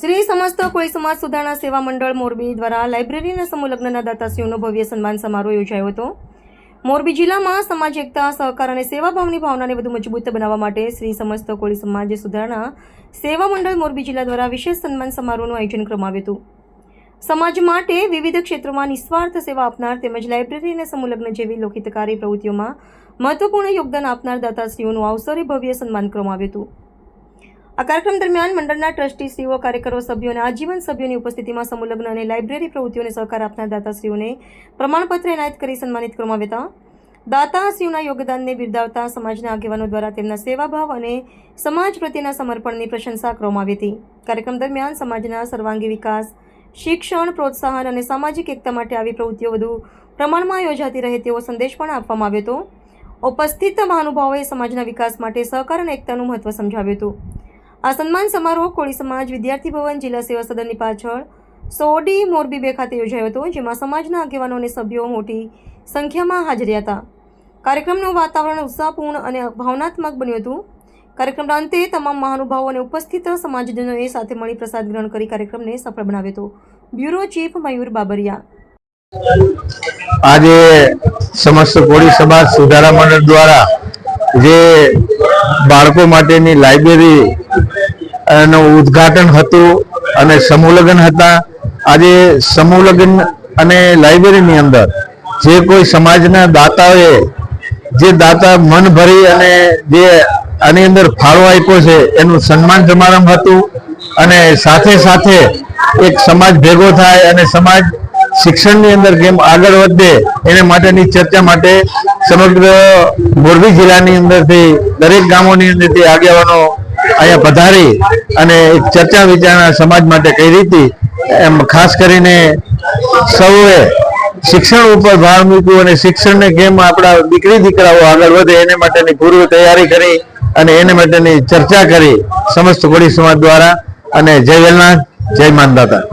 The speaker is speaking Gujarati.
શ્રી સમસ્ત કોળી સમાજ સુધારણા સેવા મંડળ મોરબી દ્વારા લાઇબ્રેરીના સમૂહલગ્નના દાતાશ્રીઓનો ભવ્ય સન્માન સમારોહ યોજાયો હતો। મોરબી જિલ્લામાં સમાજ એકતા, સહકાર અને સેવાભાવની ભાવનાને વધુ મજબૂત બનાવવા માટે શ્રી સમસ્ત કોળી સમાજ સુધારણા સેવા મંડળ મોરબી જિલ્લા દ્વારા વિશેષ સન્માન સમારોહનું આયોજન કરવામાં આવ્યું હતું। સમાજ માટે વિવિધ ક્ષેત્રોમાં નિસ્વાર્થ સેવા આપનાર તેમજ લાઇબ્રેરી અને સમૂહલગ્ન જેવી લોકહિતકારી પ્રવૃત્તિઓમાં મહત્વપૂર્ણ યોગદાન આપનાર દાતાશ્રીઓનું અવસરે ભવ્ય સન્માન કરવામાં આવ્યું હતું। આ કાર્યક્રમ દરમિયાન મંડળના ટ્રસ્ટીશ્રીઓ, કાર્યકરો, સભ્યો અને આજીવન સભ્યોની ઉપસ્થિતિમાં સમૂહલગ્ન અને લાઇબ્રેરી પ્રવૃત્તિઓને સહકાર આપનાર દાતાશ્રીઓને પ્રમાણપત્ર એનાયત કરી સન્માનિત કરવામાં આવ્યા હતા। દાતાશ્રીઓના યોગદાનને બિરદાવતા સમાજના આગેવાનો દ્વારા તેમના સેવાભાવ અને સમાજ પ્રત્યેના સમર્પણની પ્રશંસા કરવામાં આવી હતી। કાર્યક્રમ દરમિયાન સમાજના સર્વાંગી વિકાસ, શિક્ષણ, પ્રોત્સાહન અને સામાજિક એકતા માટે આવી પ્રવૃત્તિઓ વધુ પ્રમાણમાં યોજાતી રહે તેવો સંદેશ પણ આપવામાં આવ્યો હતો। ઉપસ્થિત મહાનુભાવોએ સમાજના વિકાસ માટે સહકાર અને એકતાનું મહત્વ સમજાવ્યું હતું। આ સન્માન સમારોહ કોળી સમાજ વિદ્યાર્થી ભવન જિલ્લા સેવા સદનની પાછળ સોડી મોરબી 2 ખાતે યોજાયો હતો, જેમાં સમાજના આગેવાનો અને સભ્યો મોટી સંખ્યામાં હાજર હતા। કાર્યક્રમનું વાતાવરણ ઉત્સાહપૂર્ણ અને ભાવનાત્મક બન્યું હતું। કાર્યક્રમના અંતે તમામ મહાનુભાવો અને ઉપસ્થિત સમાજજનોએ સાથે મળી પ્રસાદ ગ્રહણ કરી કાર્યક્રમને સફળ બનાવ્યો હતો। બ્યુરો ચીફ મયુર બાબરિયા। આજે સમસ્ત કોળી સમાજ સુધારા મંડળ દ્વારા જે બાળકો માટેની લાઇબ્રેરી નું ઉદ્ઘાટન હતું અને સમૂહલગ્ન હતા। આજે સમૂહલગ્ન અને લાઇબ્રેરીની અંદર જે કોઈ સમાજના દાતાઓએ જે દાતા મન ભરી અને જે આની અંદર ફાળો આપ્યો છે એનું સન્માન સમારંભ હતું અને સાથે સાથે એક સમાજ ભેગો થાય અને સમાજ શિક્ષણની અંદર કેમ આગળ વધે એને માટેની ચર્ચા માટે સમગ્ર મોરબી જિલ્લાની અંદરથી દરેક ગામોની અંદરથી આગેવાનો અહીંયા પધારી અને એક ચર્ચા વિચારણા સમાજ માટે કરી હતી। એમ ખાસ કરીને સૌએ શિક્ષણ ઉપર ભાર મૂક્યો અને શિક્ષણને કેમ આપણા દીકરી દીકરાઓ આગળ વધે એને માટેની પૂર્વ તૈયારી કરી અને એને માટેની ચર્ચા કરી સમસ્ત કોળી સમાજ દ્વારા। અને જય વેલનાથ, જય માનદાતા।